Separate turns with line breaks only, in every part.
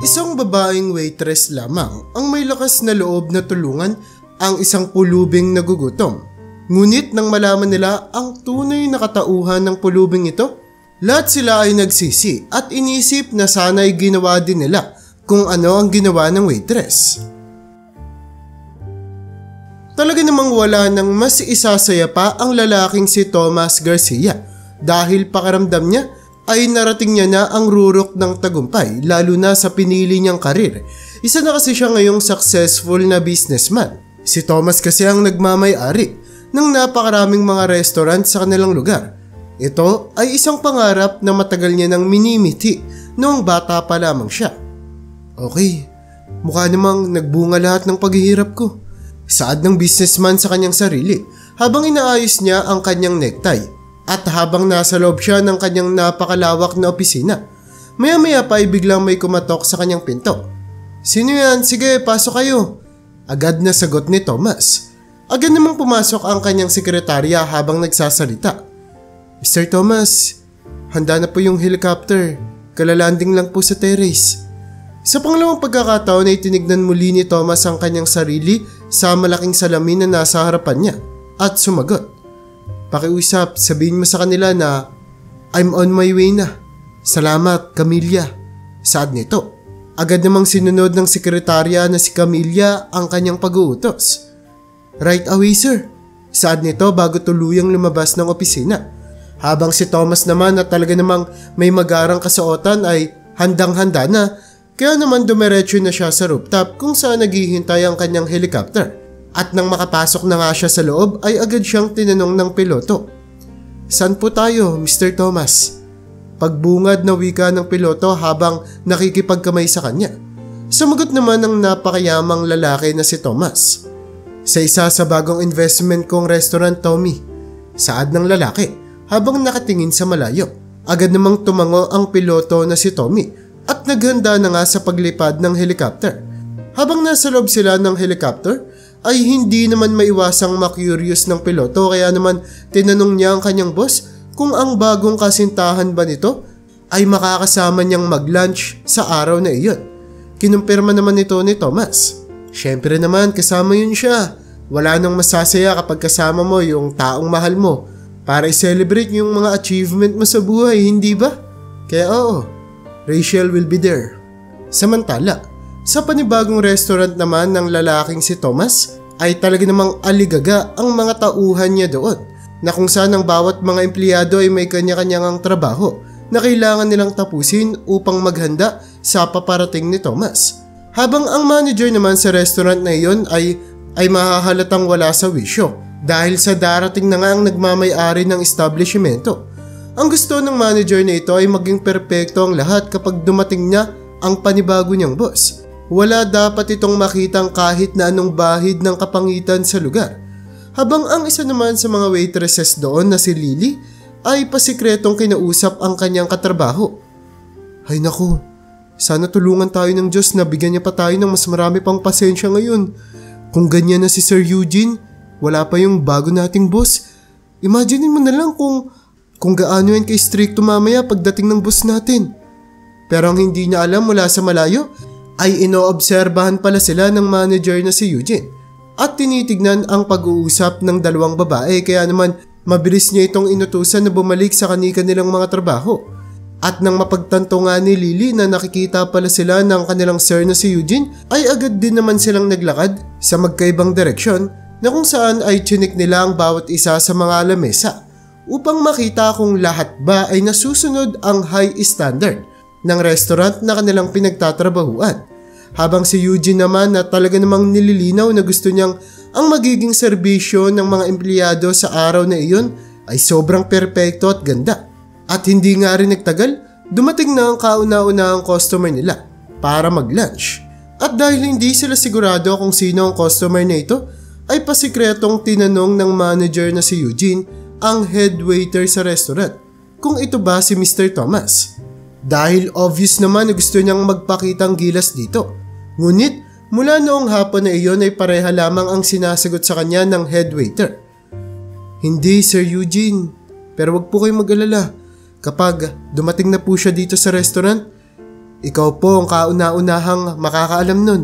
Isang babaeng waitress lamang ang may lakas na loob na tulungan ang isang pulubing nagugutom. Ngunit nang malaman nila ang tunay na katauhan ng pulubing ito, lahat sila ay nagsisi at inisip na sana'y ginawa din nila kung ano ang ginawa ng waitress. Talaga namang wala nang mas isasaya pa ang lalaking si Tomas Garcia dahil pakiramdam niya ay narating niya na ang rurok ng tagumpay lalo na sa pinili niyang karir. Isa na kasi siya ngayong successful na businessman. Si Tomas kasi ang nagmamay-ari ng napakaraming mga restaurant sa kanilang lugar. Ito ay isang pangarap na matagal niya nang minimiti noong bata pa lamang siya. Okay, mukha namang nagbunga lahat ng paghihirap ko. Saad ng businessman sa kanyang sarili habang inaayos niya ang kanyang necktie at habang nasa loob siya ng kanyang napakalawak na opisina. Maya-maya pa ay biglang may kumatok sa kanyang pinto. "Sino yan? Sige, pasok kayo." Agad na sagot ni Tomas. Agad namang pumasok ang kanyang sekretarya habang nagsasalita. "Mr. Tomas, handa na po yung helicopter. Kalalanding lang po sa terrace." Sa pangalawang pagkakataon ay tinignan muli ni Tomas ang kanyang sarili sa malaking salamin na nasa harapan niya at sumagot. "Pakiusap, sabihin mo sa kanila na I'm on my way na. Salamat, Camilla." Saad nito. Agad namang sinunod ng sekretarya na si Camilla ang kanyang pag-uutos. "Right away, sir." Saad nito bago tuluyang lumabas ng opisina. Habang si Tomas naman na talaga namang may magarang kasuotan ay handang-handa na, kaya naman dumiretso na siya sa rooftop kung saan naghihintay ang kanyang helicopter. At nang makapasok na nga siya sa loob ay agad siyang tinanong ng piloto. "Saan po tayo, Mr. Tomas?" Pagbungad na wika ng piloto habang nakikipagkamay sa kanya. Sumagot naman ng napakayamang lalaki na si Tomas. "Sa isa sa bagong investment kong restaurant, Tommy." Saad ng lalaki habang nakatingin sa malayo. Agad namang tumango ang piloto na si Tommy at naghanda na nga sa paglipad ng helicopter. Habang nasa loob sila ng helicopter ay hindi naman maiwasang ma-curious ng piloto kaya naman tinanong niya ang kanyang boss kung ang bagong kasintahan ba nito ay makakasama niyang mag-lunch sa araw na iyon. Kinumpirma naman ito ni Tomas. "Syempre naman kasama yun siya. Wala nang masasaya kapag kasama mo yung taong mahal mo para i-celebrate yung mga achievement mo sa buhay, hindi ba? Kaya oo, Rachel will be there." Samantala, sa panibagong restaurant naman ng lalaking si Tomas ay talaga namang aligaga ang mga tauhan niya doon na kung saan ang bawat mga empleyado ay may kanya-kanyang trabaho na kailangan nilang tapusin upang maghanda sa paparating ni Tomas. Habang ang manager naman sa restaurant na iyon ay mahahalatang wala sa wisyo dahil sa darating na nga ang nagmamay-ari ng establishmento. Ang gusto ng manager na ito ay maging perpekto ang lahat kapag dumating niya ang panibago niyang boss. Wala dapat itong makitang kahit na anong bahid ng kapangitan sa lugar. Habang ang isa naman sa mga waitresses doon na si Lily ay pasikretong kinausap ang kanyang katrabaho. "Ay naku, sana tulungan tayo ng Diyos na bigyan niya pa tayo ng mas marami pang pasensya ngayon. Kung ganyan na si Sir Eugene, wala pa yung bago nating boss. Imagine mo na lang kung gaano yan kay-stricto mamaya pagdating ng boss natin." Pero ang hindi niya alam mula sa malayo ay inoobserbahan pala sila ng manager na si Eugene at tinitignan ang pag-uusap ng dalawang babae kaya naman mabilis niya itong inutusan na bumalik sa kanilang mga trabaho. At nang mapagtanto nga ni Lily na nakikita pala sila ng kanilang sir na si Eugene ay agad din naman silang naglakad sa magkaibang direksyon na kung saan ay chinik nila ang bawat isa sa mga lamesa upang makita kung lahat ba ay nasusunod ang high standard ng restaurant na kanilang pinagtatrabahuan. Habang si Eugene naman na talaga namang nililinaw na gusto niyang ang magiging serbisyo ng mga empleyado sa araw na iyon ay sobrang perpekto at ganda. At hindi nga rin nagtagal, dumating na ang kauna-unahang customer nila para mag-lunch. At dahil hindi sila sigurado kung sino ang customer na ito, ay pasikretong tinanong ng manager na si Eugene ang head waiter sa restaurant kung ito ba si Mr. Tomas. Dahil obvious naman na gusto niyang magpakitang gilas dito. Ngunit mula noong hapon na iyon ay pareha lamang ang sinasagot sa kanya ng head waiter. "Hindi, Sir Eugene, pero wag po kayong mag-alala. Kapag dumating na po siya dito sa restaurant, Ikaw po ang kauna-unahang makakaalam nun.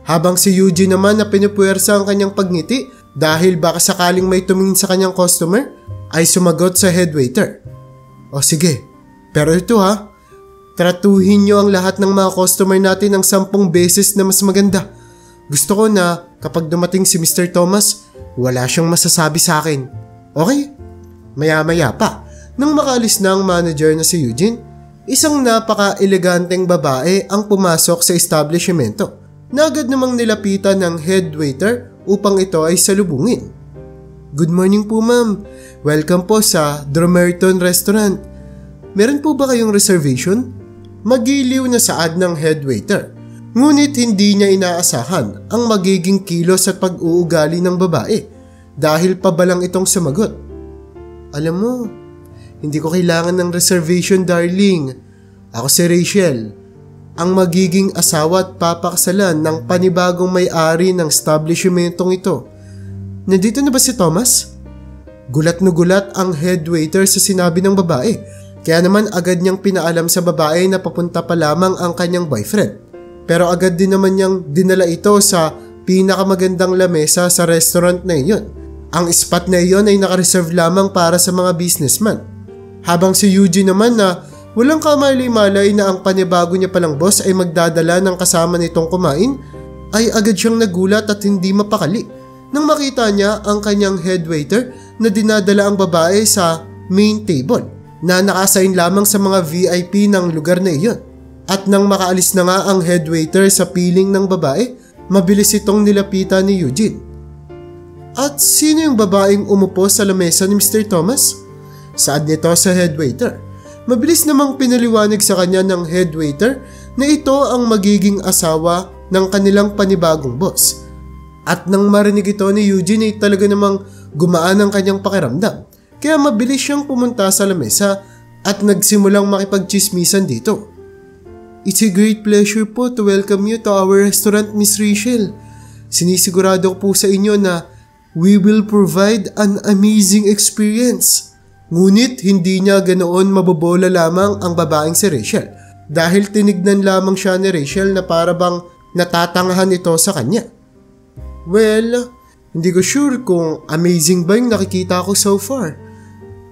Habang si Eugene naman na pinupuwersa ang kanyang pagngiti dahil baka sakaling may tumingin sa kanyang customer, ay sumagot sa head waiter. O sige, pero ito ha, tratuhin nyo ang lahat ng mga customer natin ng 10 beses na mas maganda. Gusto ko na kapag dumating si Mr. Thomas, wala siyang masasabi sa akin. Okay? Maya-maya pa, nang makaalis na ang manager na si Eugene, isang napaka-eleganteng babae ang pumasok sa establishmento na agad namang nilapitan ng head waiter upang ito ay salubungin. Good morning po ma'am. Welcome po sa Dromerton Restaurant. Meron po ba kayong reservation? Magiliw na saad ng head waiter. Ngunit hindi niya inaasahan ang magiging kilos at pag-uugali ng babae dahil pabalang itong sumagot. Alam mo, hindi ko kailangan ng reservation darling. Ako si Rachel, ang magiging asawa at papakasalan ng panibagong may-ari ng establishmentong ito. Nandito na ba si Thomas? Gulat na gulat ang head waiter sa sinabi ng babae, kaya naman agad niyang pinaalam sa babae na papunta pa lamang ang kanyang boyfriend. Pero agad din naman niyang dinala ito sa pinakamagandang lamesa sa restaurant na iyon. Ang spot na iyon ay nakareserve lamang para sa mga businessman. Habang si Eugene naman na walang kamalay-malay na ang panibago niya palang boss ay magdadala ng kasama nitong kumain, ay agad siyang nagulat at hindi mapakali nang makita niya ang kanyang head waiter na dinadala ang babae sa main table na nakasign lamang sa mga VIP ng lugar na iyon. At nang makaalis na nga ang head waiter sa piling ng babae, mabilis itong nilapitan ni Eugene. At sino yung babaeng umupo sa lamesa ni Mr. Thomas? Saad nito sa head waiter. Mabilis namang pinaliwanag sa kanya ng head waiter na ito ang magiging asawa ng kanilang panibagong boss. At nang marinig ito ni Eugene ay talaga namang gumaan ang kanyang pakiramdam. Kaya mabilis siyang pumunta sa lamesa at nagsimulang makipagchismisan dito. It's a great pleasure po to welcome you to our restaurant, Miss Rachel. Sinisigurado ko po sa inyo na we will provide an amazing experience. Ngunit hindi niya ganoon mabobola lamang ang babaeng si Rachel dahil tinignan lamang siya ni Rachel na para bang natatangahan ito sa kanya. Well, hindi ko sure kung amazing ba yung nakikita ko so far.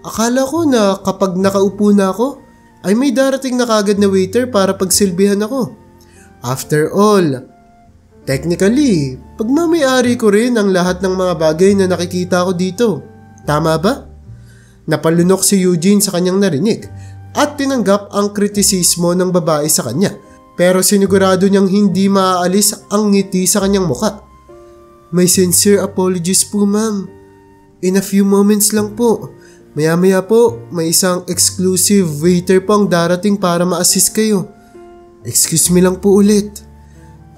Akala ko na kapag nakaupo na ako, ay may darating na kagad na waiter para pagsilbihan ako. After all, technically, pagmamayari ko rin ang lahat ng mga bagay na nakikita ko dito. Tama ba? Napalunok si Eugene sa kanyang narinig at tinanggap ang kritisismo ng babae sa kanya, pero sinigurado niyang hindi maaalis ang ngiti sa kanyang muka. My sincere apologies po ma'am. In a few moments lang po. Maya-maya po, may isang exclusive waiter po ang darating para ma-assist kayo. Excuse me lang po ulit.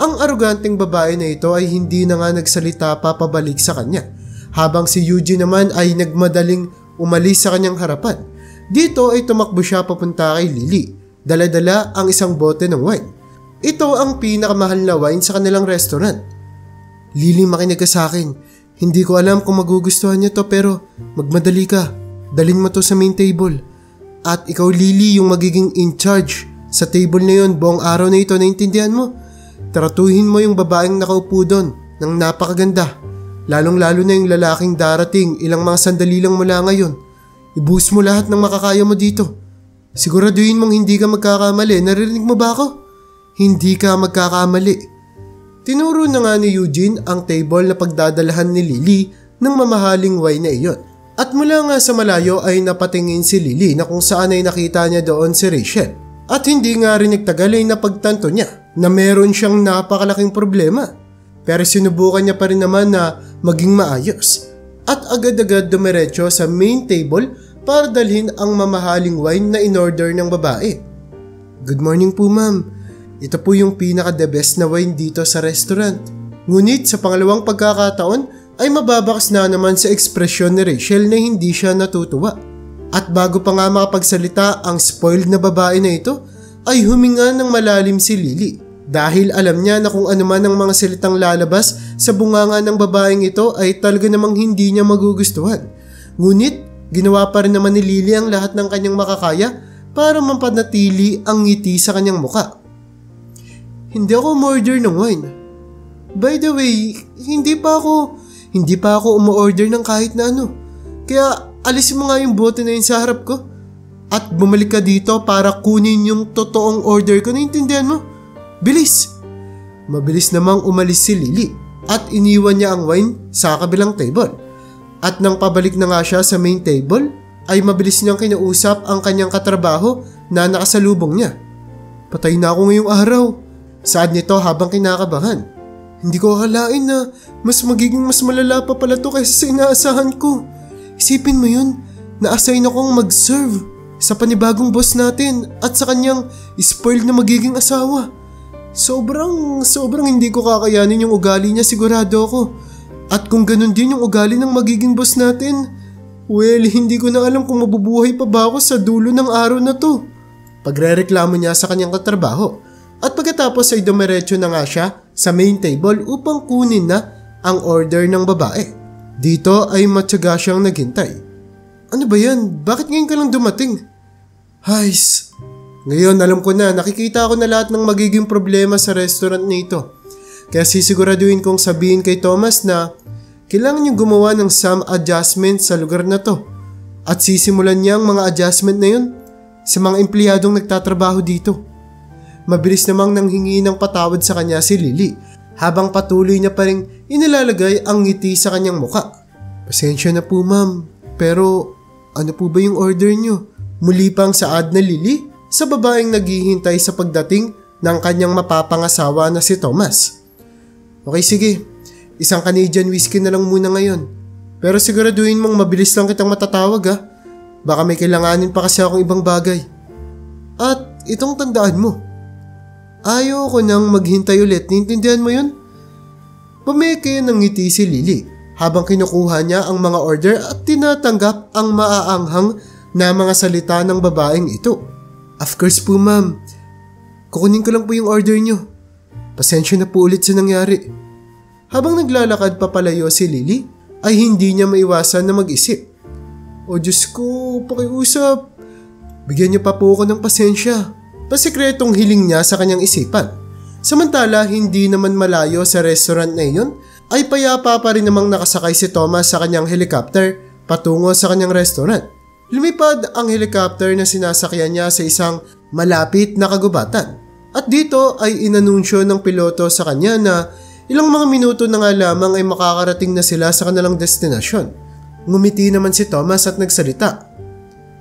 Ang aroganteng babae na ito ay hindi na nga nagsalita pa pabalik sa kanya, habang si Eugene naman ay nagmadaling umalis sa kanyang harapan. Dito ay tumakbo siya papunta kay Lily. Dala-dala ang isang bote ng wine. Ito ang pinakamahal na wine sa kanilang restaurant. Lily, makinig ka sa akin. Hindi ko alam kung magugustuhan niyo to pero magmadali ka. Dalhin mo to sa main table. At ikaw Lily yung magiging in charge sa table na yun buong araw na ito, naintindihan mo? Tratuhin mo yung babaeng nakaupo doon ng napakaganda. Lalong-lalo na yung lalaking darating ilang mga sandali lang mula ngayon. Ibuhos mo lahat ng makakaya mo dito. Siguraduhin mong hindi ka magkakamali. Narinig mo ba ako? Hindi ka magkakamali. Tinuro na nga ni Eugene ang table na pagdadalahan ni Lily ng mamahaling wine na iyon. At mula nga sa malayo ay napatingin si Lily na kung saan ay nakita niya doon si Rachel. At hindi nga rin nagtagal ay napagtanto niya na meron siyang napakalaking problema. Pero sinubukan niya pa rin naman na maging maayos. At agad-agad dumiretso sa main table para dalhin ang mamahaling wine na in-order ng babae. Good morning po ma'am. Ito po yung pinaka-the best na wine dito sa restaurant. Ngunit sa pangalawang pagkakataon ay mababakas na naman sa ekspresyon ni Rachel na hindi siya natutuwa. At bago pa nga makapagsalita ang spoiled na babae na ito, ay huminga ng malalim si Lily. Dahil alam niya na kung ano man ang mga salitang lalabas sa bunganga ng babaeng ito ay talaga namang hindi niya magugustuhan. Ngunit ginawa pa rin naman ni Lily ang lahat ng kanyang makakaya para mapanatili ang ngiti sa kanyang muka. Hindi ako umorder ng wine. By the way, hindi pa ako umorder ng kahit na ano. Kaya alisin mo nga yung bote na yun sa harap ko. At bumalik ka dito para kunin yung totoong order ko. Naintindihan mo? Bilis! Mabilis namang umalis si Lily at iniwan niya ang wine sa kabilang table. At nang pabalik na nga siya sa main table, ay mabilis niyang kinausap ang kanyang katrabaho na nakasalubong niya. Patay na ako ngayong araw. Saad nito habang kinakabahan. Hindi ko akalain na mas malala pa pala to kaysa sa inaasahan ko. Isipin mo yun, na-assign akong mag-serve sa panibagong boss natin at sa kanyang spoiled na magiging asawa. Sobrang hindi ko kakayanin yung ugali niya, sigurado ako. At kung ganun din yung ugali ng magiging boss natin, well, hindi ko na alam kung mabubuhay pa ba ako sa dulo ng araw na to. Pagrereklamo niya sa kanyang katrabaho. At pagkatapos ay dumiretso na nga siya sa main table upang kunin na ang order ng babae. Dito ay matyaga siyang naghintay. Ano ba yan? Bakit ngayon ka lang dumating? Hays, ngayon alam ko na, nakikita ko na lahat ng magiging problema sa restaurant nito. Kaya sisiguraduhin kong sabihin kay Thomas na kailangan niyong gumawa ng some adjustment sa lugar na to. At sisimulan niya ang mga adjustment na yun sa mga empleyadong nagtatrabaho dito. Mabilis namang nanghingi ng patawad sa kanya si Lily habang patuloy niya pa rin inilalagay ang ngiti sa kanyang muka. Pasensya na po ma'am, pero ano po ba yung order niyo? Muli pang saad na Lily sa babaeng naghihintay sa pagdating ng kanyang mapapangasawa na si Thomas. Okay sige, isang Canadian whiskey na lang muna ngayon. Pero siguraduhin mong mabilis lang kitang matatawag ha. Baka may kailanganin pa kasi akong ibang bagay. At itong tandaan mo, ayoko nang maghintay ulit, naintindihan mo yun? Pumeke ng ngiti si Lily habang kinukuha niya ang mga order at tinatanggap ang maaanghang na mga salita ng babaeng ito. Of course po ma'am, kukunin ko lang po yung order niyo. Pasensya na po ulit sa nangyari. Habang naglalakad papalayo si Lily, ay hindi niya maiwasan na mag-isip. O Diyos ko, pakiusap. Bigyan niyo pa po ako ng pasensya. Pasikretong hiling niya sa kanyang isipan. Samantala, hindi naman malayo sa restaurant na iyon, ay payapa pa rin namang nakasakay si Thomas sa kanyang helicopter patungo sa kanyang restaurant. Lumipad ang helicopter na sinasakyan niya sa isang malapit na kagubatan. At dito ay inanunsyo ng piloto sa kanya na ilang mga minuto na nga lamang ay makakarating na sila sa kanilang destinasyon. Ngumiti naman si Thomas at nagsalita.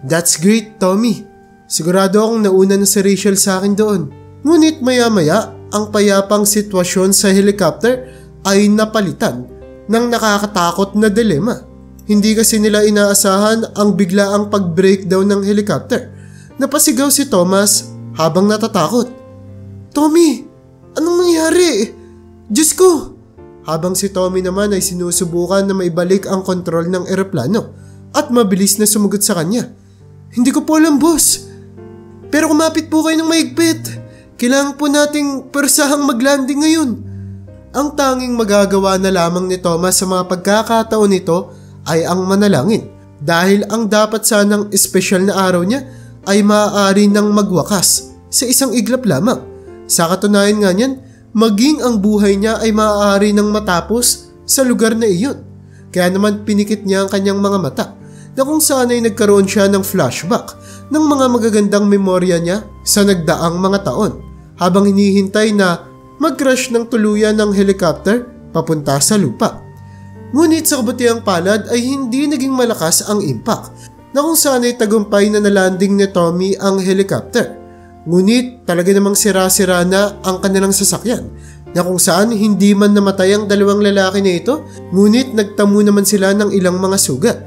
That's great, Tommy. Sigurado akong nauna na si Rachel sa akin doon. Ngunit maya-maya, ang payapang sitwasyon sa helicopter ay napalitan ng nakakatakot na dilema. Hindi kasi nila inaasahan ang biglaang pag-breakdown ng helicopter. Napasigaw si Thomas habang natatakot. Tommy, anong nangyari? Diyos ko! Habang si Tommy naman ay sinusubukan na maibalik ang kontrol ng eroplano at mabilis na sumugot sa kanya. Hindi ko po alam, boss. Pero kumapit po kayo ng maigpit. Kailangan po nating persahang mag-landing ngayon. Ang tanging magagawa na lamang ni Thomas sa mga pagkakataon nito ay ang manalangin dahil ang dapat sanang espesyal na araw niya ay maaari nang magwakas sa isang iglap lamang. Sa katunayan nga niyan, maging ang buhay niya ay maaari nang matapos sa lugar na iyon. Kaya naman pinikit niya ang kanyang mga mata na kung saan ay nagkaroon siya ng flashback ng mga magagandang memorya niya sa nagdaang mga taon habang hinihintay na mag-crash ng tuluyan ng helicopter papunta sa lupa. Ngunit sa kabutihang palad ay hindi naging malakas ang impact na kung saan ay tagumpay na nalanding ni Tommy ang helicopter. Ngunit talaga namang sira-sira na ang kanilang sasakyan na kung saan hindi man namatay ang dalawang lalaki na ito, ngunit nagtamo naman sila ng ilang mga sugat.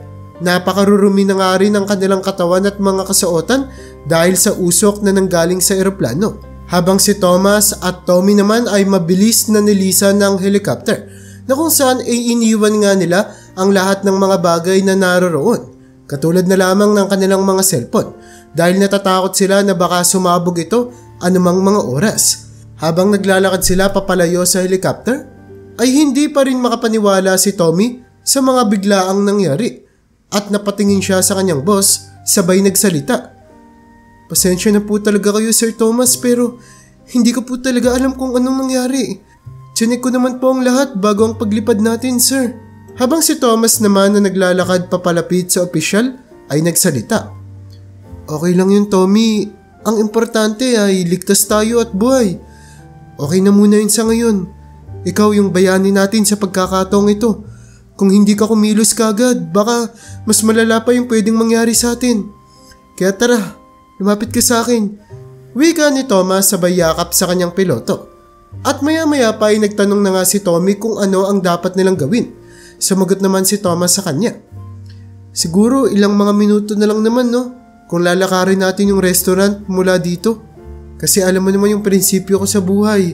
Napakarurumi na nga rin ang kanilang katawan at mga kasuotan dahil sa usok na nanggaling sa eroplano. Habang si Thomas at Tommy naman ay mabilis na nilisan ng helicopter na kung saan ay iniwan nga nila ang lahat ng mga bagay na naroroon, katulad na lamang ng kanilang mga cellphone dahil natatakot sila na baka sumabog ito anumang mga oras. Habang naglalakad sila papalayo sa helicopter, ay hindi pa rin makapaniwala si Tommy sa mga biglaang nangyari at napatingin siya sa kanyang boss sabay nagsalita. Pasensya na po talaga kayo Sir Thomas pero Hindi ko po talaga alam kung anong nangyari. Chinek ko naman po ang lahat bago ang paglipad natin, sir. Habang si Thomas naman na naglalakad papalapit sa opisyal ay nagsalita. Okay lang yun, Tommy. Ang importante ay ligtas tayo at buhay. Okay na muna yun sa ngayon. Ikaw yung bayani natin sa pagkakataong ito. Kung hindi ka kumilos kagad, baka mas malala pa yung pwedeng mangyari sa atin. Kaya tara, lumapit ka sa akin. Wika ni Thomas sabay yakap sa kanyang piloto. At maya-maya pa ay nagtanong na nga si Tommy kung ano ang dapat nilang gawin. Sumagot naman si Thomas sa kanya. Siguro ilang mga minuto na lang naman, no? Kung lalakarin natin yung restaurant mula dito. Kasi alam mo naman yung prinsipyo ko sa buhay.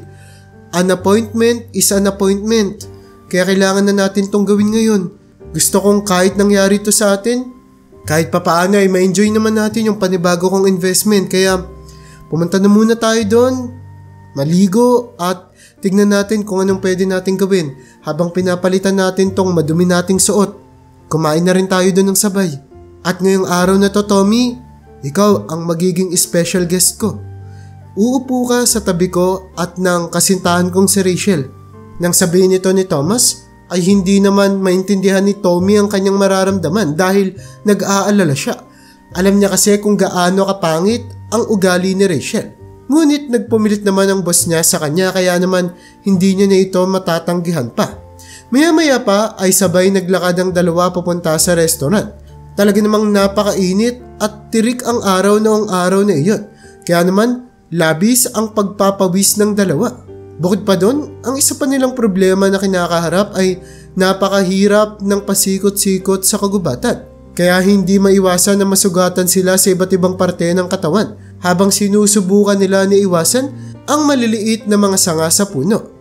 An appointment is an appointment. Kaya kailangan na natin tong gawin ngayon. Gusto kong kahit nangyari to sa atin, kahit papaano ay ma-enjoy naman natin yung panibago kong investment. Kaya pumunta na muna tayo doon. Maligo at tignan natin kung anong pwede natin gawin habang pinapalitan natin tong madumi nating suot. Kumain na rin tayo doon ng sabay. At ngayong araw na to, Tommy, ikaw ang magiging special guest ko. Uupo ka sa tabi ko at ng kasintahan kong si Rachel. Nang sabihin nito ni Thomas, ay hindi naman maintindihan ni Tommy ang kanyang mararamdaman dahil nag-aalala siya. Alam niya kasi kung gaano kapangit ang ugali ni Rachel. Ngunit nagpumilit naman ang boss niya sa kanya kaya naman hindi niya na ito matatanggihan pa. Maya-maya pa ay sabay naglakad ang dalawa papunta sa restaurant. Talaga namang napakainit at tirik ang araw noong araw na iyon. Kaya naman labis ang pagpapawis ng dalawa. Bukod pa doon, ang isa pa nilang problema na kinakaharap ay napakahirap ng pasikot-sikot sa kagubatan. Kaya hindi maiwasan na masugatan sila sa iba't ibang parte ng katawan habang sinusubukan nila na iwasan ang maliliit na mga sanga sa puno.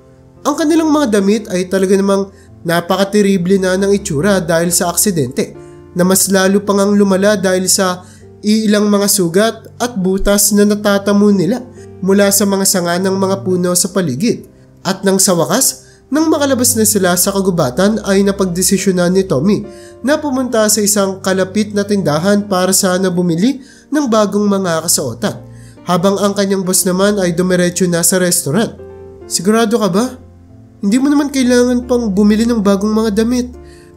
Ang kanilang mga damit ay talaga namang napakatirible na ng itsura dahil sa aksidente na mas lalo pang ang lumala dahil sa ilang mga sugat at butas na natatamo nila mula sa mga sanga ng mga puno sa paligid. At nang sa wakas, nang makalabas na sila sa kagubatan ay napagdesisyonan ni Tommy na pumunta sa isang kalapit na tindahan para sana bumili ng bagong mga kasuotan, habang ang kanyang boss naman ay dumiretso na sa restaurant. Sigurado ka ba? Hindi mo naman kailangan pang bumili ng bagong mga damit.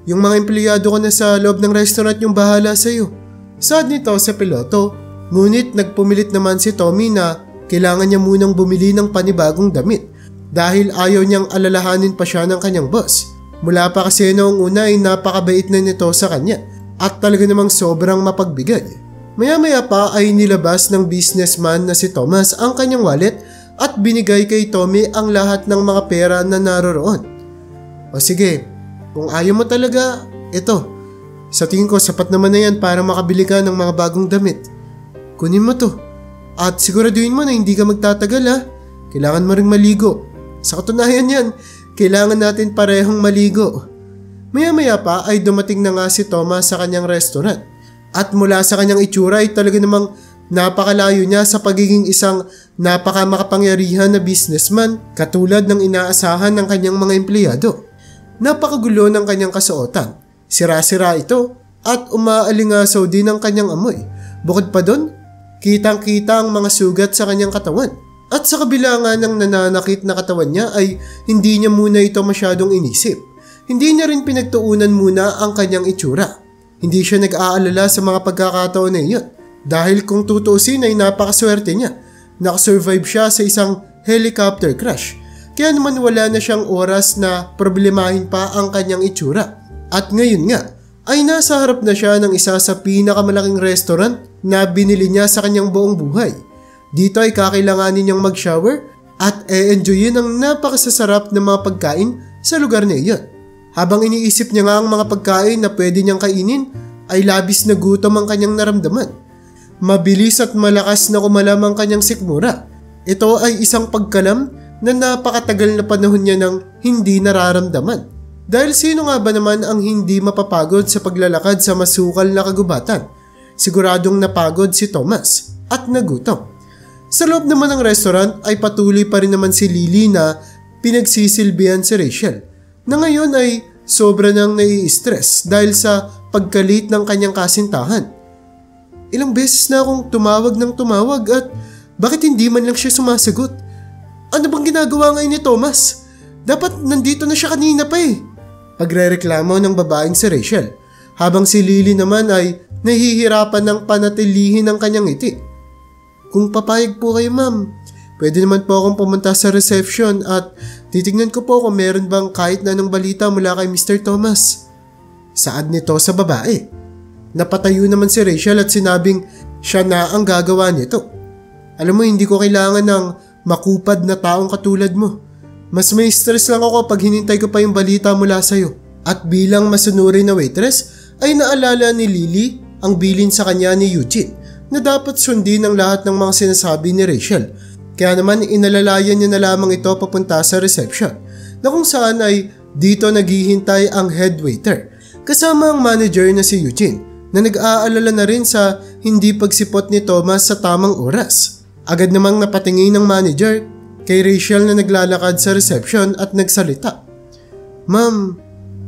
Yung mga empleyado ko na sa loob ng restaurant yung bahala sa'yo. Saad nito sa piloto, ngunit nagpumilit naman si Tommy na kailangan niya munang bumili ng panibagong damit dahil ayaw niyang alalahanin pa siya ng kanyang boss. Mula pa kasi noong una ay napakabait na nito sa kanya at talaga namang sobrang mapagbigay. Maya-maya pa ay nilabas ng businessman na si Thomas ang kanyang wallet at binigay kay Tommy ang lahat ng mga pera na naroroon. O sige, kung ayaw mo talaga, ito. Sa tingin ko sapat naman na yan para makabili ka ng mga bagong damit. Kunin mo to. At siguraduhin mo na hindi ka magtatagal ha. Kailangan mo ring maligo. Sa katunayan yan, kailangan natin parehong maligo. Maya-maya pa ay dumating na nga si Thomas sa kanyang restaurant. At mula sa kanyang itsura ay talaga namang napakalayo niya sa pagiging isang napakamakapangyarihan na businessman katulad ng inaasahan ng kanyang mga empleyado. Napakagulo ng kanyang kasuotan. Sira-sira ito at umaalingasaw din ang kanyang amoy. Bukod pa doon, kitang-kita ang mga sugat sa kanyang katawan. At sa kabila nga ng nananakit na katawan niya ay hindi niya muna ito masyadong inisip. Hindi niya rin pinagtuunan muna ang kanyang itsura. Hindi siya nag-aalala sa mga pagkakataon na iyon. Dahil kung tutuusin ay napakaswerte niya. Nakasurvive siya sa isang helicopter crash. Kaya naman wala na siyang oras na problemahin pa ang kanyang itsura. At ngayon nga ay nasa harap na siya ng isa sa pinakamalaking restaurant na binili niya sa kanyang buong buhay. Dito ay kakailanganin niyang mag-shower at e-enjoyin ang napakasasarap na mga pagkain sa lugar na iyon. Habang iniisip niya nga ang mga pagkain na pwede niyang kainin, ay labis na gutom ang kanyang naramdaman. Mabilis at malakas na kumalam ang kanyang sikmura. Ito ay isang pagkalam na napakatagal na panahon niya nang hindi nararamdaman. Dahil sino nga ba naman ang hindi mapapagod sa paglalakad sa masukal na kagubatan? Siguradong napagod si Thomas at nagutom. Sa loob naman ng restaurant ay patuloy pa rin naman si Lily na pinagsisilbihan si Rachel na ngayon ay sobra nang nai-stress dahil sa pagkalit ng kanyang kasintahan. Ilang beses na akong tumawag ng tumawag at bakit hindi man lang siya sumasagot? Ano bang ginagawa ngayon ni Thomas? Dapat nandito na siya kanina pa eh. Pagrereklamo ng babaeng si Rachel, habang si Lily naman ay nahihirapan ng panatilihin ang kanyang ngiti. Kung papayag po kayo ma'am, pwede naman po akong pumunta sa reception at titignan ko po kung meron bang kahit na anong balita mula kay Mr. Thomas. Saad nito sa babae. Napatayo naman si Rachel at sinabing siya na ang gagawa nito. Alam mo, hindi ko kailangan ng makupad na taong katulad mo. Mas may stress lang ako pag hinintay ko pa yung balita mula sa'yo. At bilang masunuri na waitress, ay naalala ni Lily ang bilin sa kanya ni Eugene na dapat sundin ang lahat ng mga sinasabi ni Rachel. Kaya naman inalalayan niya na lamang ito papunta sa reception, na kung saan ay dito naghihintay ang head waiter kasama ang manager na si Eugene na nag-aalala na rin sa hindi pagsipot ni Thomas sa tamang oras. Agad namang napatingin ng manager kay Rachel na naglalakad sa reception at nagsalita. Ma'am,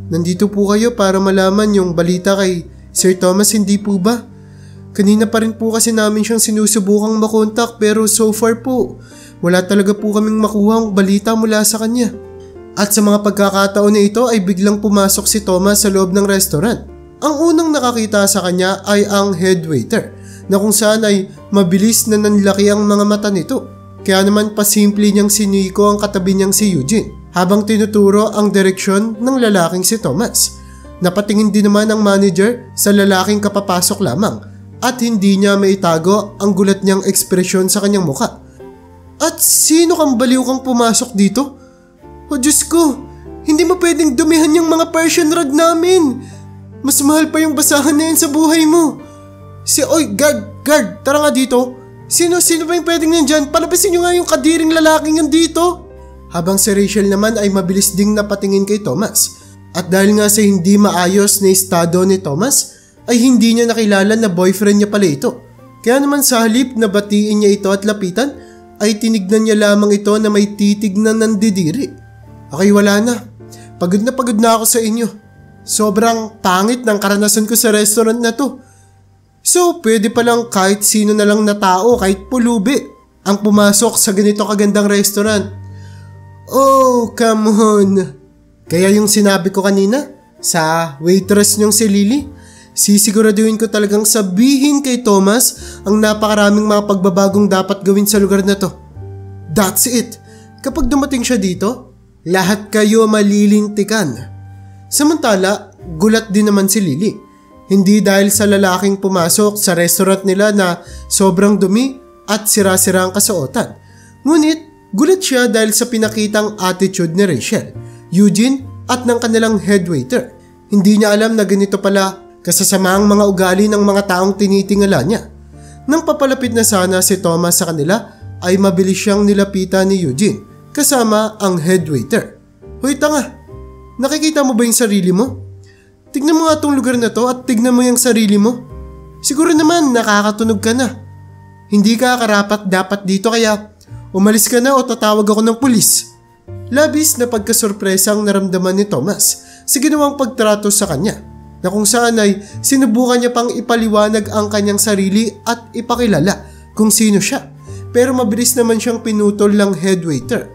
nandito po kayo para malaman yung balita kay Sir Thomas, hindi po ba? Kanina pa rin po kasi namin siyang sinusubukang makontak pero so far po, wala talaga po kaming makuhang balita mula sa kanya. At sa mga pagkakataon na ito ay biglang pumasok si Thomas sa loob ng restaurant. Ang unang nakakita sa kanya ay ang head waiter, na kung saan ay mabilis na nanlaki ang mga mata nito. Kaya naman pasimple niyang siniko ang katabi niyang si Eugene habang tinuturo ang direksyon ng lalaking si Thomas. Napatingin din naman ang manager sa lalaking kapapasok lamang at hindi niya maitago ang gulat niyang ekspresyon sa kanyang muka. At sino kang baliw kang pumasok dito? O Diyos ko, hindi mo pwedeng dumihan yung mga Persian rug namin. Mas mahal pa yung basahan na yan sa buhay mo. Oy, guard, tara nga dito. Sino ba yung pwedeng nandyan? Palabasin nyo nga yung kadiring lalaking yan dito. Habang si Rachel naman ay mabilis ding napatingin kay Thomas. At dahil nga sa hindi maayos na estado ni Thomas, ay hindi niya nakilala na boyfriend niya pala ito. Kaya naman sa halip na batiin niya ito at lapitan, ay tinignan niya lamang ito na may titig na nandidiri. Okay, wala na. Pagod na ako sa inyo. Sobrang pangit ng karanasan ko sa restaurant na to. So, pwede palang kahit sino na lang na tao, kahit pulubi, ang pumasok sa ganito kagandang restaurant. Oh, come on. Kaya yung sinabi ko kanina, sa waitress niyong si Lily, sisiguraduhin ko talagang sabihin kay Thomas ang napakaraming mga pagbabagong dapat gawin sa lugar na to. That's it. Kapag dumating siya dito, lahat kayo malilintikan. Samantala, gulat din naman si Lily. Hindi dahil sa lalaking pumasok sa restaurant nila na sobrang dumi at sira-sira ang kasuotan. Ngunit, gulat siya dahil sa pinakitang attitude ni Rachel, Eugene at ng kanilang head waiter. Hindi niya alam na ganito pala kasasamaang mga ugali ng mga taong tinitingala niya. Nang papalapit na sana si Thomas sa kanila, ay mabilis siyang nilapitan ni Eugene kasama ang head waiter. Hoy tanga, nakikita mo ba yung sarili mo? Tignan mo nga itong lugar na to at tignan mo yung sarili mo. Siguro naman nakakatunog ka na. Hindi ka karapat dapat dito kaya umalis ka na o tatawag ako ng pulis. Labis na pagkasurpresang naramdaman ni Thomas sa ginawang pagtrato sa kanya, na kung saan ay sinubukan niya pang ipaliwanag ang kanyang sarili at ipakilala kung sino siya. Pero mabilis naman siyang pinutol ng head waiter.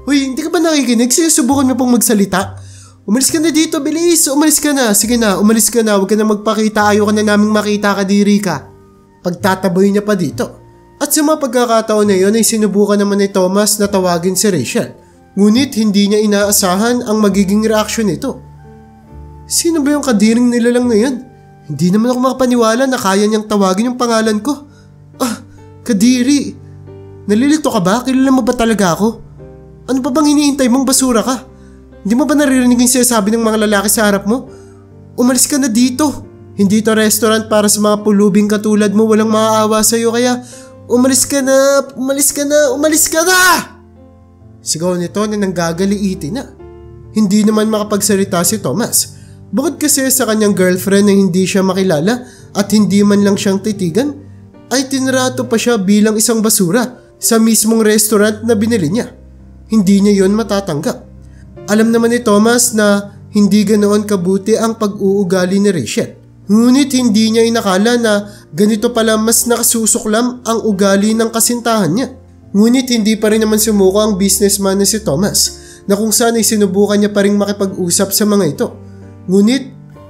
Hoy, hindi ka ba nakikinig? Sinusubukan mo pang magsalita? Umalis ka na dito, bilis! Umalis ka na! Sige na, umalis ka na. Huwag ka na magpakita. Ayaw ka na naming makita, kadiri ka. Pagtataboy niya pa dito. At sa mga pagkakataon na yun ay sinubukan naman ni Thomas na tawagin si Rachel. Ngunit hindi niya inaasahan ang magiging reaksyon nito. Sino ba yung kadiring nilalang na yan? Hindi naman ako makapaniwala na kaya niyang tawagin yung pangalan ko. Ah, kadiri! Nalilito ka ba? Kilala mo ba talaga ako? Ano pa bang hinihintay mong basura ka? Hindi mo ba naririnig yung sinasabi ng mga lalaki sa harap mo? Umalis ka na dito. Hindi to restaurant para sa mga pulubing katulad mo, walang maaawa sa'yo kaya umalis ka na, umalis ka na, umalis ka na! Sigaw nito na nanggagaliitin na. Hindi naman makapagsalita si Thomas. Bukod kasi sa kanyang girlfriend na hindi siya makilala at hindi man lang siyang titigan, ay tinrato pa siya bilang isang basura sa mismong restaurant na binili niya. Hindi niya yon matatanggap. Alam naman ni Thomas na hindi ganoon kabuti ang pag-uugali ni Rachel. Ngunit hindi niya inakala na ganito pala mas nakasusuklam ang ugali ng kasintahan niya. Ngunit hindi pa rin naman sumuko ang businessman na si Thomas, na kung saan ay sinubukan niya pa rin makipag-usap sa mga ito. Ngunit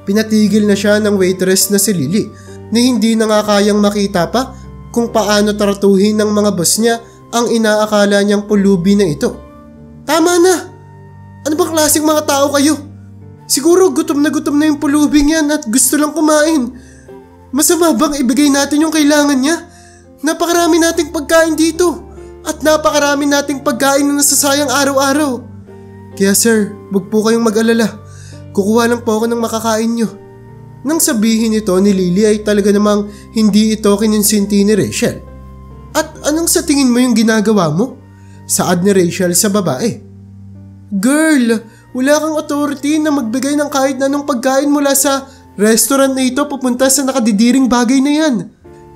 pinatigil na siya ng waitress na si Lily, na hindi na nga kayang makita pa kung paano tratuhin ng mga boss niya ang inaakala niyang pulubi na ito. Tama na! Ano bang klaseng mga tao kayo? Siguro gutom na yung pulubing yan at gusto lang kumain. Masama bang ibigay natin yung kailangan niya? Napakarami nating pagkain dito at napakarami nating pagkain na nasasayang araw-araw. Kaya sir, huwag po kayong mag-alala. Kukuha lang po ako ng makakain nyo. Nang sabihin ito ni Lily ay talaga namang hindi ito kininsinti ni Rachel. At anong sa tingin mo yung ginagawa mo? Saad ni Rachel sa babae. Girl, wala kang authority na magbigay ng kahit na anong pagkain mula sa restaurant na ito papunta sa nakadidiring bagay na yan.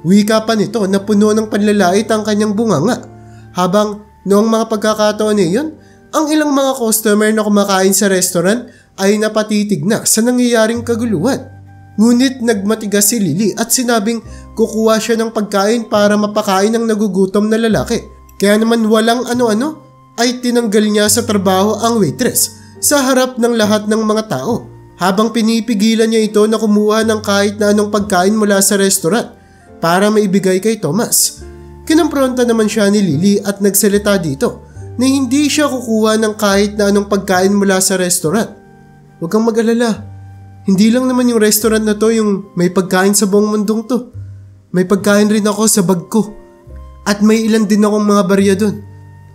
Wika pa nito na puno ng panlalait ang kanyang bunganga. Habang noong mga pagkakataon na iyon, ang ilang mga customer na kumakain sa restaurant ay napatitig na sa nangyayaring kaguluhan. Ngunit nagmatigas si Lily at sinabing kukuha siya ng pagkain para mapakain ang nagugutom na lalaki. Kaya naman walang ano-ano ay tinanggal niya sa trabaho ang waitress sa harap ng lahat ng mga tao habang pinipigilan niya ito na kumuha ng kahit na anong pagkain mula sa restaurant para maibigay kay Thomas. Kinampronta naman siya ni Lily at nagsalita dito na hindi siya kukuha ng kahit na anong pagkain mula sa restaurant. Huwag kang mag-alala. Hindi lang naman yung restaurant na to yung may pagkain sa buong mundong to. May pagkain rin ako sa bag ko. At may ilan din akong mga barya dun.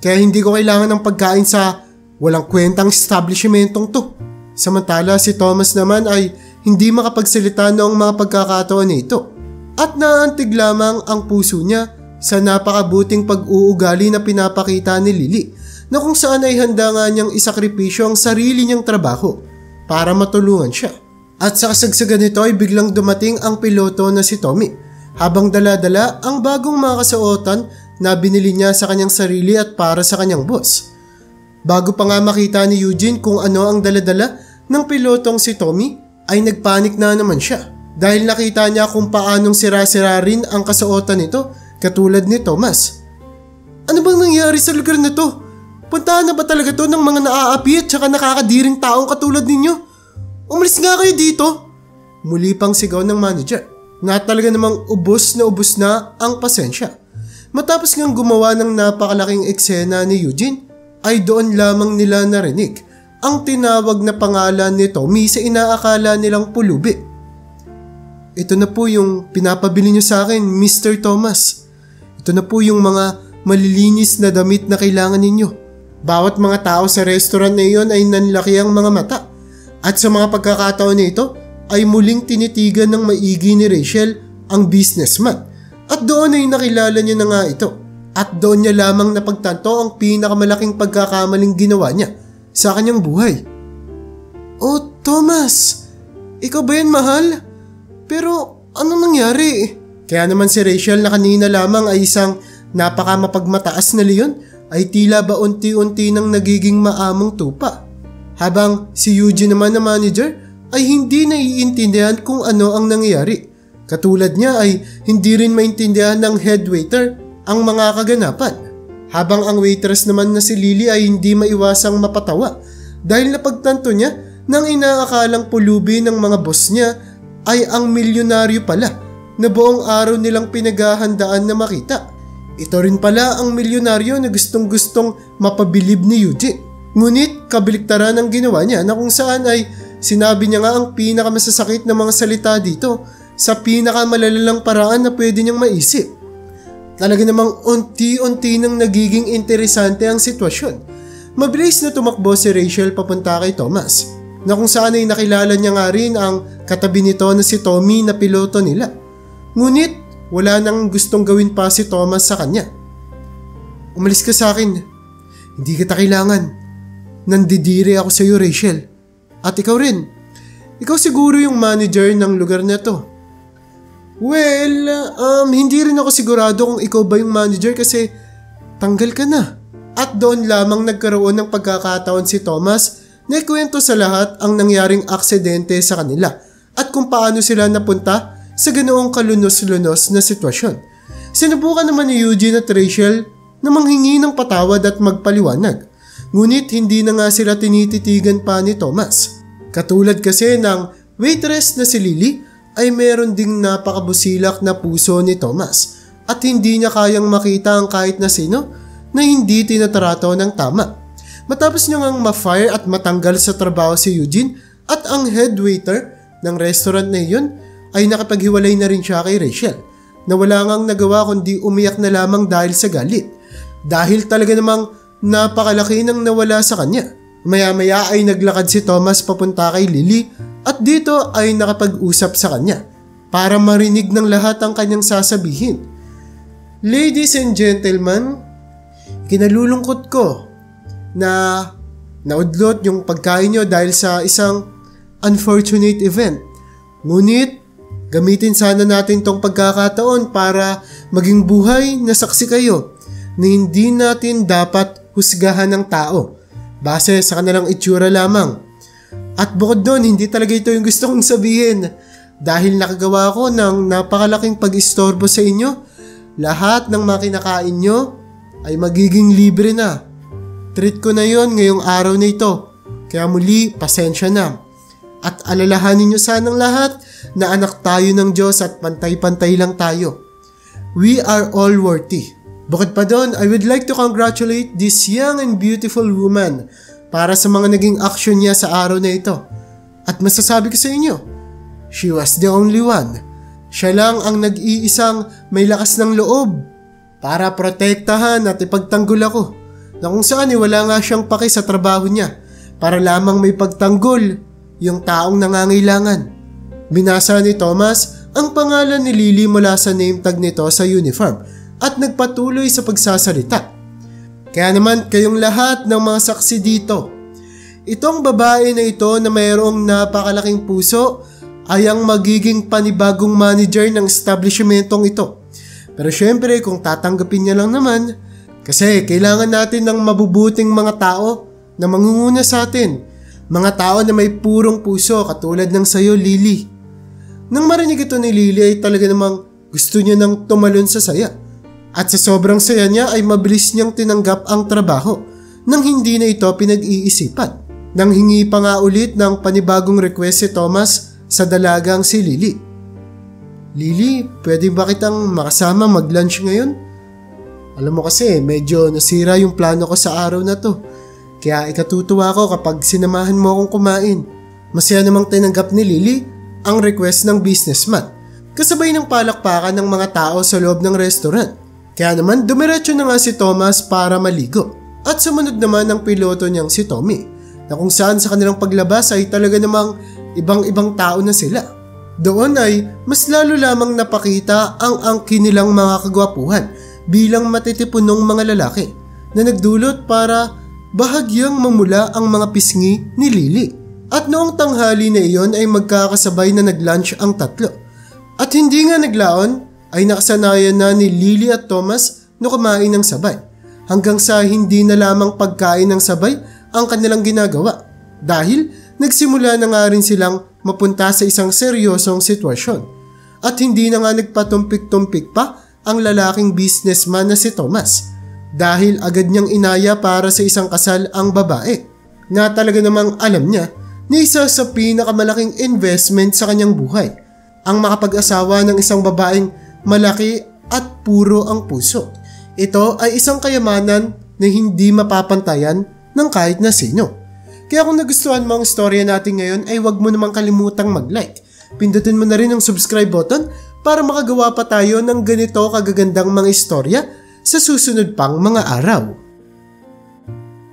Kaya hindi ko kailangan ng pagkain sa walang kwentang establishmentong to. Samantala si Thomas naman ay hindi makapagsalita noong mga pagkakataon nito. At naantig lamang ang puso niya sa napakabuting pag-uugali na pinapakita ni Lily na kung saan ay handa nga niyang isakripisyo ang sarili niyang trabaho para matulungan siya. At sa kasagsagan nito ay biglang dumating ang piloto na si Tommy habang dala-dala ang bagong mga kasuotan na binili niya sa kanyang sarili at para sa kanyang boss. Bago pa nga makita ni Eugene kung ano ang daladala ng pilotong si Tommy ay nagpanik na naman siya dahil nakita niya kung paanong sira-sira rin ang kasuotan nito katulad ni Thomas. Ano bang nangyari sa lugar na to? Puntahan na ba talaga to ng mga naaapi at saka nakakadiring taong katulad ninyo? Umalis nga kayo dito! Muli pang sigaw ng manager na talaga namang ubos na ang pasensya. Matapos ngang gumawa ng napakalaking eksena ni Eugene ay doon lamang nila narinig ang tinawag na pangalan ni Tommy sa inaakala nilang pulubi. Ito na po yung pinapabili niyo sa akin, Mr. Thomas. Ito na po yung mga malilinis na damit na kailangan ninyo. Bawat mga tao sa restaurant na iyon ay nanlaki ang mga mata. At sa mga pagkakataon na ito ay muling tinitigan ng maigi ni Rachel ang businessman. At doon ay nakilala niya na nga ito. At doon niya lamang napagtanto ang pinakamalaking pagkakamaling ginawa niya sa kanyang buhay. Oh, Thomas! Ikaw ba yan, mahal? Pero ano nangyari? Kaya naman si Rachel na kanina lamang ay isang napakamapagmataas na leon ay tila ba unti-unti nang nagiging maamong tupa. Habang si Eugene naman na manager ay hindi naiintindihan kung ano ang nangyayari. Katulad niya ay hindi rin maintindihan ng head waiter ang mga kaganapan. Habang ang waitress naman na si Lily ay hindi maiwasang mapatawa dahil napagtanto niya nang inaakalang pulubi ng mga boss niya ay ang milyonaryo pala na buong araw nilang pinaghahandaan na makita. Ito rin pala ang milyonaryo na gustong-gustong mapabilib ni Eugene. Ngunit kabaliktaran ang ginawa niya na kung saan ay sinabi niya nga ang pinakamasasakit na mga salita dito sa pinakamalalang paraan na pwede niyang maisip. Talaga namang unti-unti nang nagiging interesante ang sitwasyon. Mabilis na tumakbo si Rachel papunta kay Thomas na kung saan ay nakilala niya nga rin ang katabi nito na si Tommy na piloto nila. Ngunit wala nang gustong gawin pa si Thomas sa kanya. Umalis ka sa akin. Hindi kita kailangan. Nandidiri ako sa iyo, Rachel. At ikaw rin. Ikaw siguro yung manager ng lugar na to. Well, hindi rin ako sigurado kung ikaw ba yung manager kasi tanggal ka na. At doon lamang nagkaroon ng pagkakataon si Thomas na ikwento sa lahat ang nangyaring aksidente sa kanila at kung paano sila napunta sa ganoong kalunos-lunos na sitwasyon. Sinubukan naman ni Eugene at Rachel na manghingi ng patawad at magpaliwanag. Ngunit hindi na nga sila tinititigan pa ni Thomas. Katulad kasi ng waitress na si Lily ay meron ding napakabusilak na puso ni Thomas at hindi niya kayang makita ang kahit na sino na hindi tinatrato ng tama. Matapos niya ngang ma-fire at matanggal sa trabaho si Eugene at ang head waiter ng restaurant na iyon ay nakapaghiwalay na rin siya kay Rachel na wala ngang nagawa kundi umiyak na lamang dahil sa galit. Dahil talaga namang napakalaki nang nawala sa kanya. Maya-maya ay naglakad si Thomas papunta kay Lily at dito ay nakapag-usap sa kanya para marinig ng lahat ang kanyang sasabihin. Ladies and gentlemen, kinalulungkot ko na naudlot yung pagkain nyo dahil sa isang unfortunate event. Ngunit, gamitin sana natin tong pagkakataon para maging buhay na saksi kayo na hindi natin dapat husgahan ng tao base sa kanilang itsura lamang. At bukod doon, hindi talaga ito yung gusto kong sabihin. Dahil nakagawa ko ng napakalaking pag-istorbo sa inyo, lahat ng mga kinakain nyo ay magiging libre na. Treat ko na yon ngayong araw na ito. Kaya muli, pasensya na. At alalahanin nyo sanang lahat na anak tayo ng Diyos at pantay-pantay lang tayo. We are all worthy. Bukod pa doon, I would like to congratulate this young and beautiful woman para sa mga naging action niya sa araw na ito. At masasabi ko sa inyo, she was the only one. Siya lang ang nag-iisang may lakas ng loob para protektahan at ipagtanggol ako na kung saan wala nga siyang paki sa trabaho niya para lamang may pagtanggol yung taong nangangailangan. Binasa ni Thomas ang pangalan ni Lily mula sa name tag nito sa uniform at nagpatuloy sa pagsasalita. Kaya naman kayong lahat ng mga saksi dito, itong babae na ito na mayroong napakalaking puso ay ang magiging panibagong manager ng establishmentong ito. Pero syempre kung tatanggapin niya lang naman, kasi kailangan natin ng mabubuting mga tao na mangunguna sa atin. Mga tao na may purong puso katulad ng sayo, Lily. Nang marinig ito ni Lily ay talaga namang gusto niya nang tumalon sa saya. At sa sobrang saya niya ay mabilis niyang tinanggap ang trabaho nang hindi na ito pinag-iisipan. Nang hingi pa nga ulit ng panibagong request si Thomas sa dalagang si Lily. Lily, pwede ba kitang makasama mag-lunch ngayon? Alam mo kasi, medyo nasira yung plano ko sa araw na to. Kaya ikatutuwa ko kapag sinamahan mo akong kumain. Masaya namang tinanggap ni Lily ang request ng businessman. Kasabay ng palakpakan ng mga tao sa loob ng restaurant. Kaya naman dumiretso na nga si Thomas para maligo. At sumunod naman ang piloto niyang si Tommy, na kung saan sa kanilang paglabas ay talaga namang ibang-ibang tao na sila. Doon ay mas lalo lamang napakita ang angkin nilang mga kagwapuhan bilang matitipunong mga lalaki na nagdulot para bahagyang mamula ang mga pisngi ni Lily. At noong tanghali na iyon ay magkakasabay na nag-lunch ang tatlo. At hindi nga naglaon ay nakasanayan na ni Lily at Thomas na kumain ng sabay. Hanggang sa hindi na lamang pagkain ng sabay ang kanilang ginagawa. Dahil nagsimula na nga rin silang mapunta sa isang seryosong sitwasyon. At hindi na nga nagpatumpik-tumpik pa ang lalaking businessman na si Thomas. Dahil agad niyang inaya para sa isang kasal ang babae. Na talaga namang alam niya na isa sa pinakamalaking investment sa kanyang buhay. Ang makapag-asawa ng isang babaeng malaki at puro ang puso. Ito ay isang kayamanan na hindi mapapantayan ng kahit na sino. Kaya kung nagustuhan mo ang storya natin ngayon ay huwag mo namang kalimutang mag-like. Pindutin mo na rin ang subscribe button para makagawa pa tayo ng ganito kagagandang mga istorya sa susunod pang mga araw.